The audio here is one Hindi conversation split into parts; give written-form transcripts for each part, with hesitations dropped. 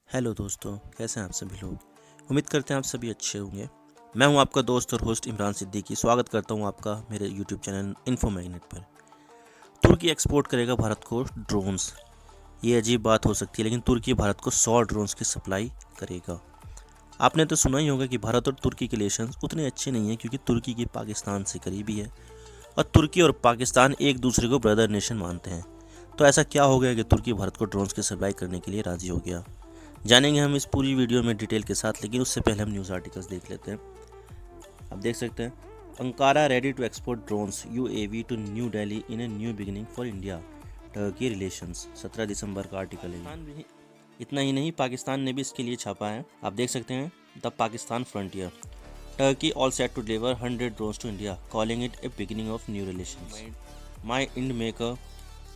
हेलो दोस्तों, कैसे हैं आप सभी लोग। उम्मीद करते हैं आप सभी अच्छे होंगे। मैं हूं आपका दोस्त और होस्ट इमरान सिद्दीकी। स्वागत करता हूं आपका मेरे यूट्यूब चैनल इन्फो मैग्नेट पर। तुर्की एक्सपोर्ट करेगा भारत को ड्रोन्स। ये अजीब बात हो सकती है, लेकिन तुर्की भारत को 100 ड्रोन्स की सप्लाई करेगा। आपने तो सुना ही होगा कि भारत और तुर्की के रिलेशंस उतने अच्छे नहीं हैं, क्योंकि तुर्की की पाकिस्तान से करीबी है और तुर्की और पाकिस्तान एक दूसरे को ब्रदर नेशन मानते हैं। तो ऐसा क्या हो गया कि तुर्की भारत को ड्रोन्स की सप्लाई करने के लिए राज़ी हो गया। जानेंगे हम इस पूरी वीडियो में डिटेल के साथ, लेकिन उससे पहले हम न्यूज़ आर्टिकल्स देख लेते हैं। आप देख सकते हैं, Ankara ready to export drones UAV to new Delhi in a new beginning for India Turkey relations. 17 दिसंबर का आर्टिकल है। इतना ही नहीं, पाकिस्तान ने भी इसके लिए छापा है। आप देख सकते हैं, the Pakistan frontier Turkey all set to deliver 100 drones to India, calling it a beginning of new relations. My end maker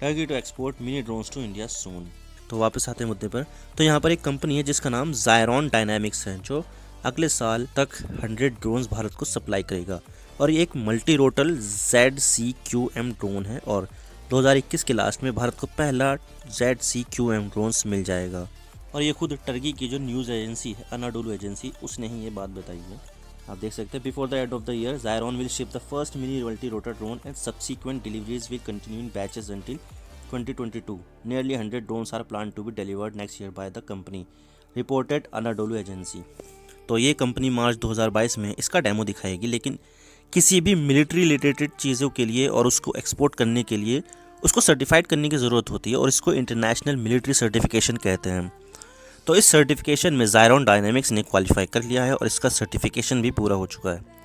Turkey to export mini drones to India soon. तो वापस आते हैं मुद्दे पर। तो यहाँ पर एक कंपनी है जिसका नाम ज़ायरॉन डायनामिक्स है, जो अगले साल तक 100 ड्रोन्स भारत को सप्लाई करेगा। और ये एक मल्टी रोटल ZCQM ड्रोन है और 2021 के लास्ट में भारत को पहला ZCQM ड्रोन्स मिल जाएगा। और ये खुद टर्की की जो न्यूज़ एजेंसी है, अनाडोलू एजेंसी, उसने ही ये बात बताई है। आप देख सकते हैं, before the end of the year Zyrone will ship the first mini multi rotor drone and subsequent deliveries will continue in batches until 2022. Nearly 100 drones are planned to be delivered next year by the company, reported Anadolu Agency. तो ये कंपनी मार्च 2022 में इसका डेमो दिखाएगी, लेकिन किसी भी मिलिट्री रिलेटेड चीज़ों के लिए और उसको एक्सपोर्ट करने के लिए उसको सर्टिफाइड करने की ज़रूरत होती है, और इसको इंटरनेशनल मिलिट्री सर्टिफिकेशन कहते हैं। तो इस सर्टिफिकेशन में ज़ायरॉन डायनामिक्स ने क्वालिफाई कर लिया है और इसका सर्टिफिकेशन भी पूरा हो चुका है।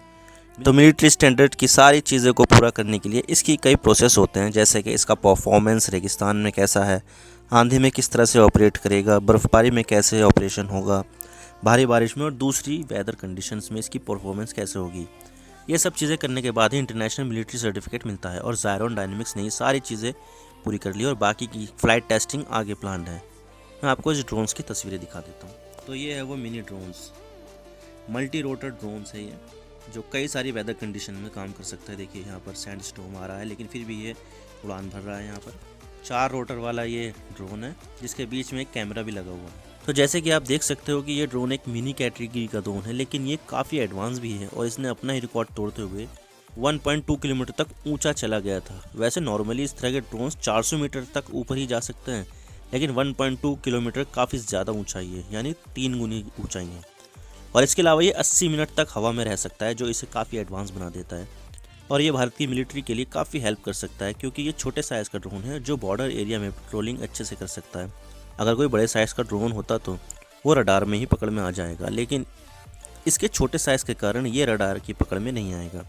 तो मिलिट्री स्टैंडर्ड की सारी चीज़ों को पूरा करने के लिए इसकी कई प्रोसेस होते हैं, जैसे कि इसका परफॉर्मेंस रेगिस्तान में कैसा है, आंधी में किस तरह से ऑपरेट करेगा, बर्फ़बारी में कैसे ऑपरेशन होगा, भारी बारिश में और दूसरी वेदर कंडीशंस में इसकी परफॉर्मेंस कैसे होगी। ये सब चीज़ें करने के बाद ही इंटरनेशनल मिलिट्री सर्टिफिकेट मिलता है, और ज़ायरॉन डायनामिक्स ने ये सारी चीज़ें पूरी कर ली और बाकी की फ़्लाइट टेस्टिंग आगे प्लान्ड है। मैं आपको इस ड्रोन्स की तस्वीरें दिखा देता हूँ। तो ये है वो mini drones, multi rotor drones है ये, जो कई सारी वेदर कंडीशन में काम कर सकता है। देखिए यहाँ पर सैंड स्टॉर्म आ रहा है, लेकिन फिर भी ये उड़ान भर रहा है। यहाँ पर 4 रोटर वाला ये ड्रोन है, जिसके बीच में एक कैमरा भी लगा हुआ है। तो जैसे कि आप देख सकते हो कि ये ड्रोन एक मिनी कैटेगरी का ड्रोन है, लेकिन ये काफ़ी एडवांस भी है और इसने अपना ही रिकॉर्ड तोड़ते हुए 1.2 किलोमीटर तक ऊंचा चला गया था। वैसे नॉर्मली इस तरह के ड्रोन्स 400 मीटर तक ऊपर ही जा सकते हैं, लेकिन 1.2 किलोमीटर काफ़ी ज़्यादा ऊंचाई है, यानी 3 गुनी ऊंचाई है। और इसके अलावा ये 80 मिनट तक हवा में रह सकता है, जो इसे काफ़ी एडवांस बना देता है। और ये भारत की मिलिट्री के लिए काफ़ी हेल्प कर सकता है, क्योंकि ये छोटे साइज़ का ड्रोन है जो बॉर्डर एरिया में पेट्रोलिंग अच्छे से कर सकता है। अगर कोई बड़े साइज़ का ड्रोन होता तो वो रडार में ही पकड़ में आ जाएगा, लेकिन इसके छोटे साइज़ के कारण ये रडार की पकड़ में नहीं आएगा।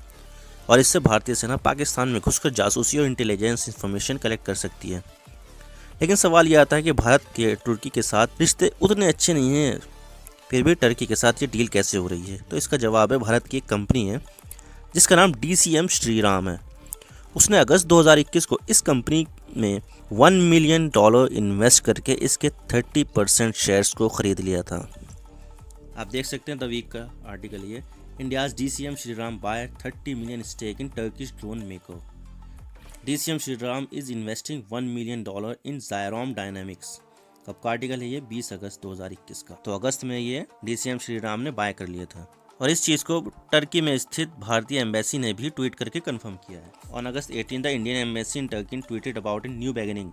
और इससे भारतीय सेना पाकिस्तान में घुसकर जासूसी और इंटेलिजेंस इंफॉर्मेशन कलेक्ट कर सकती है। लेकिन सवाल ये आता है कि भारत के तुर्की के साथ रिश्ते उतने अच्छे नहीं हैं, फिर भी टर्की के साथ ये डील कैसे हो रही है। तो इसका जवाब है, भारत की एक कंपनी है जिसका नाम DCM श्रीराम है। उसने अगस्त 2021 को इस कंपनी में $1 मिलियन इन्वेस्ट करके इसके 30% शेयर्स को खरीद लिया था। आप देख सकते हैं, द वीक का आर्टिकल ये, India's DCM Shriram buy 30 million stake in Turkish drone maker. DCM Shriram is investing $1 million in Zyrone Dynamics. कब का आर्टिकल है ये? 20 अगस्त 2021 का। तो अगस्त में ये DCM श्रीराम ने बाय कर लिया था, और इस चीज़ को टर्की में स्थित भारतीय एम्बेसी ने भी ट्वीट करके कंफर्म किया है। On August 18 the Indian embassy in Turkey tweeted about a new beginning.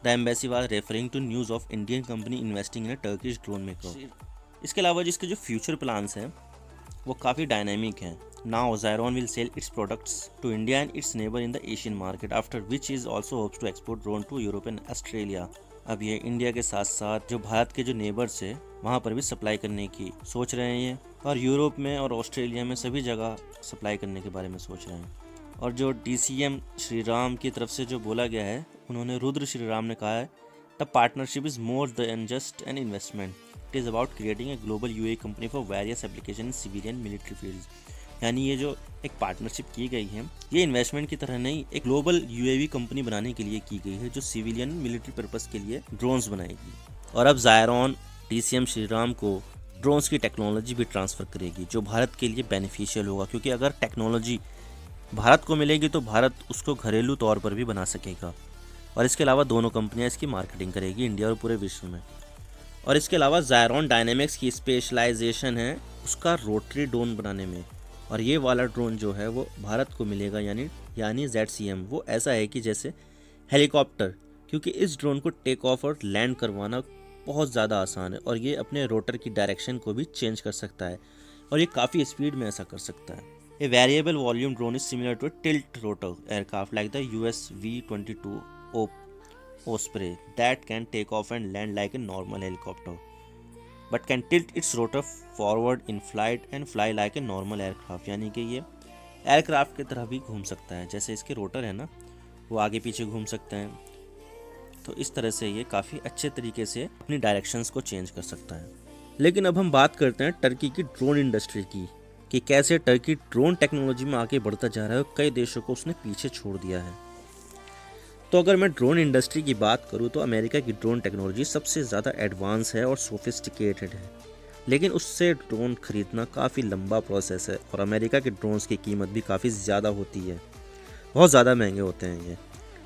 The embassy was referring to news of Indian company investing in a Turkish drone maker. इसके अलावा जिसके जो फ्यूचर प्लान्स हैं वो काफ़ी डायनामिक हैं। Now Zyrone will sell its products to India and its neighbour in the Asian market, after which is also hopes to export drone to Europe and Australia. अब ये इंडिया के साथ साथ जो भारत के जो नेबर्स है वहाँ पर भी सप्लाई करने की सोच रहे हैं ये, और यूरोप में और ऑस्ट्रेलिया में सभी जगह सप्लाई करने के बारे में सोच रहे हैं। और जो DCM श्रीराम की तरफ से जो बोला गया है, उन्होंने रुद्र श्रीराम ने कहा है, the partnership is more than just an investment, it is about creating a global UAE company for various application in civilian military fields. यानी ये जो एक पार्टनरशिप की गई है, ये इन्वेस्टमेंट की तरह नहीं, एक ग्लोबल UAV कंपनी बनाने के लिए की गई है, जो सिविलियन मिलिट्री पर्पस के लिए ड्रोन्स बनाएगी। और अब ज़ायरॉन DCM श्रीराम को ड्रोन्स की टेक्नोलॉजी भी ट्रांसफ़र करेगी, जो भारत के लिए बेनिफिशियल होगा, क्योंकि अगर टेक्नोलॉजी भारत को मिलेगी तो भारत उसको घरेलू तौर पर भी बना सकेगा। और इसके अलावा दोनों कंपनियां इसकी मार्केटिंग करेगी इंडिया और पूरे विश्व में। और इसके अलावा ज़ायरॉन डायनेमिक्स की स्पेशलाइजेशन है उसका रोटरी ड्रोन बनाने में। और ये वाला ड्रोन जो है वो भारत को मिलेगा, यानी ZCM। वो ऐसा है कि जैसे हेलीकॉप्टर, क्योंकि इस ड्रोन को टेक ऑफ और लैंड करवाना बहुत ज़्यादा आसान है और ये अपने रोटर की डायरेक्शन को भी चेंज कर सकता है और ये काफ़ी स्पीड में ऐसा कर सकता है। A variable volume drone is similar to tilt rotor aircraft like the US V-22 Osprey that can take off and land like a normal helicopter, but can tilt its rotor forward in flight and fly like a normal aircraft। यानी कि ये एयरक्राफ्ट की तरह भी घूम सकता है, जैसे इसके रोटर है ना वो आगे पीछे घूम सकते हैं। तो इस तरह से ये काफ़ी अच्छे तरीके से अपनी डायरेक्शंस को चेंज कर सकता है। लेकिन अब हम बात करते हैं टर्की की ड्रोन इंडस्ट्री की, कि कैसे टर्की ड्रोन टेक्नोलॉजी में आगे बढ़ता जा रहा है और कई देशों को उसने पीछे छोड़ दिया है। तो अगर मैं ड्रोन इंडस्ट्री की बात करूं तो अमेरिका की ड्रोन टेक्नोलॉजी सबसे ज़्यादा एडवांस है और सोफिस्टिकेटेड है, लेकिन उससे ड्रोन खरीदना काफ़ी लंबा प्रोसेस है और अमेरिका के ड्रोन्स की कीमत भी काफ़ी ज़्यादा होती है, बहुत ज़्यादा महंगे होते हैं ये।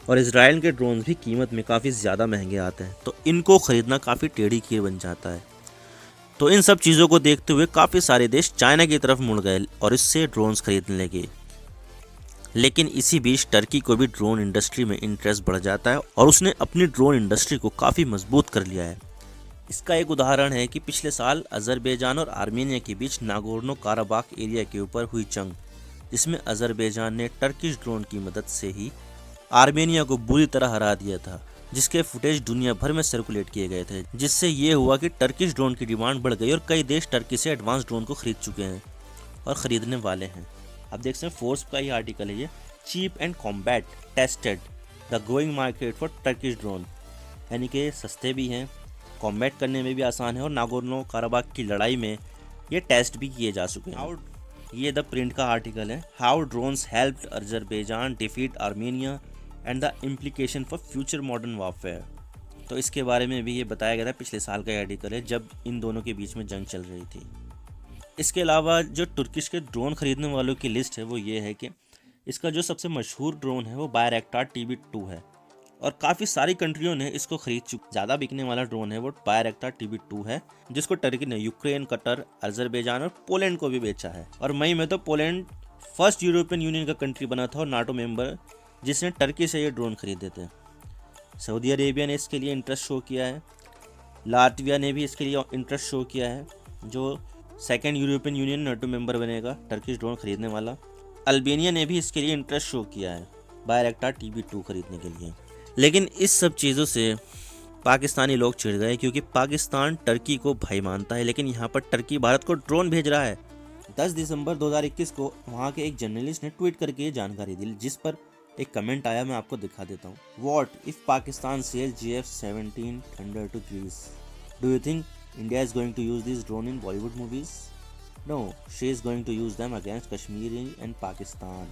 और इजराइल के ड्रोन्स भी कीमत में काफ़ी ज़्यादा महंगे आते हैं, तो इनको ख़रीदना काफ़ी टेढ़ी खीर बन जाता है। तो इन सब चीज़ों को देखते हुए काफ़ी सारे देश चाइना की तरफ मुड़ गए और इससे ड्रोन्स खरीदने लगे। लेकिन इसी बीच टर्की को भी ड्रोन इंडस्ट्री में इंटरेस्ट बढ़ जाता है और उसने अपनी ड्रोन इंडस्ट्री को काफ़ी मजबूत कर लिया है। इसका एक उदाहरण है कि पिछले साल अजरबैजान और आर्मेनिया के बीच नागोर्नो काराबाख एरिया के ऊपर हुई जंग, जिसमें अजरबैजान ने टर्किश ड्रोन की मदद से ही आर्मेनिया को बुरी तरह हरा दिया था, जिसके फुटेज दुनिया भर में सर्कुलेट किए गए थे, जिससे ये हुआ कि टर्किश ड्रोन की डिमांड बढ़ गई और कई देश टर्की से एडवांस ड्रोन को खरीद चुके हैं और ख़रीदने वाले हैं। आप देख सकते हैं फोर्स का ही आर्टिकल है ये, cheap and combat tested the growing market for Turkish drone, यानी कि सस्ते भी हैं, कॉम्बैट करने में भी आसान है और नागोर्नो काराबाख की लड़ाई में ये टेस्ट भी किए जा चुके हैं। ये द प्रिंट का आर्टिकल है, how drones helped Azerbaijan defeat Armenia and the implication for future modern warfare. तो इसके बारे में भी ये बताया गया था, पिछले साल का आर्टिकल है जब इन दोनों के बीच में जंग चल रही थी। इसके अलावा जो तुर्किश के ड्रोन खरीदने वालों की लिस्ट है वो ये है कि इसका जो सबसे मशहूर ड्रोन है वो बायरेक्टार TB2 है और काफ़ी सारी कंट्रियों ने इसको खरीद चुकी। ज़्यादा बिकने वाला ड्रोन है वो बायरेक्टार TB2 है, जिसको टर्की ने यूक्रेन, कतर, अजरबैजान और पोलैंड को भी बेचा है। और मई में तो पोलैंड फर्स्ट यूरोपियन यूनियन का कंट्री बना था और नाटो मेंबर, जिसने टर्की से ये ड्रोन खरीदे थे। सऊदी अरेबिया ने इसके लिए इंटरेस्ट शो किया है, लातविया ने भी इसके लिए इंटरेस्ट शो किया है, जो second European union NATO member बनेगा टर्किश ड्रोन खरीदने वाला। अल्बेनिया ने भी इसके लिए इंटरेस्ट शो किया है बायरेक्टार TB2 खरीदने के लिए। लेकिन इस सब चीज़ों से पाकिस्तानी लोग चिढ़ गए, क्योंकि पाकिस्तान टर्की को भाई मानता है, लेकिन यहाँ पर टर्की भारत को ड्रोन भेज रहा है। 10 दिसंबर 2021 को वहाँ के एक जर्नलिस्ट ने ट्वीट करके ये जानकारी दी, जिस पर एक कमेंट आया, मैं आपको दिखा देता हूँ। What if Pakistan sell JF-17 thunder to Greece? Do you think India is going to use this drone in Bollywood movies? No, she is going to use them against Kashmir and Pakistan.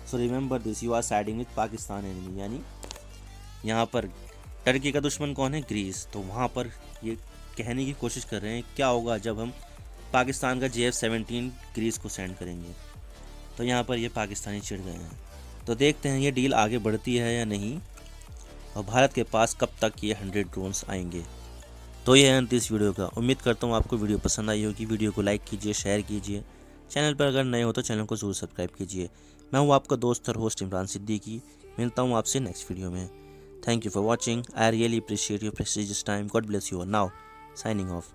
So remember this, you are siding with Pakistan enemy। यानी यहाँ पर टर्की का दुश्मन कौन है? ग्रीस। तो वहाँ पर ये कहने की कोशिश कर रहे हैं क्या होगा जब हम पाकिस्तान का JF-17 ग्रीस को सेंड करेंगे। तो यहाँ पर ये पाकिस्तानी चिढ़ गए हैं। तो देखते हैं ये डील आगे बढ़ती है या नहीं और भारत के पास कब तक ये 100 ड्रोन्स आएंगे। तो ये है अंत इस वीडियो का। उम्मीद करता हूँ आपको वीडियो पसंद आई होगी। वीडियो को लाइक कीजिए, शेयर कीजिए। चैनल पर अगर नए हो तो चैनल को जरूर सब्सक्राइब कीजिए। मैं हूँ आपका दोस्त और होस्ट इमरान सिद्दीकी। मिलता हूँ आपसे नेक्स्ट वीडियो में। Thank you for watching. I really appreciate your precious time. God bless you. Now signing off.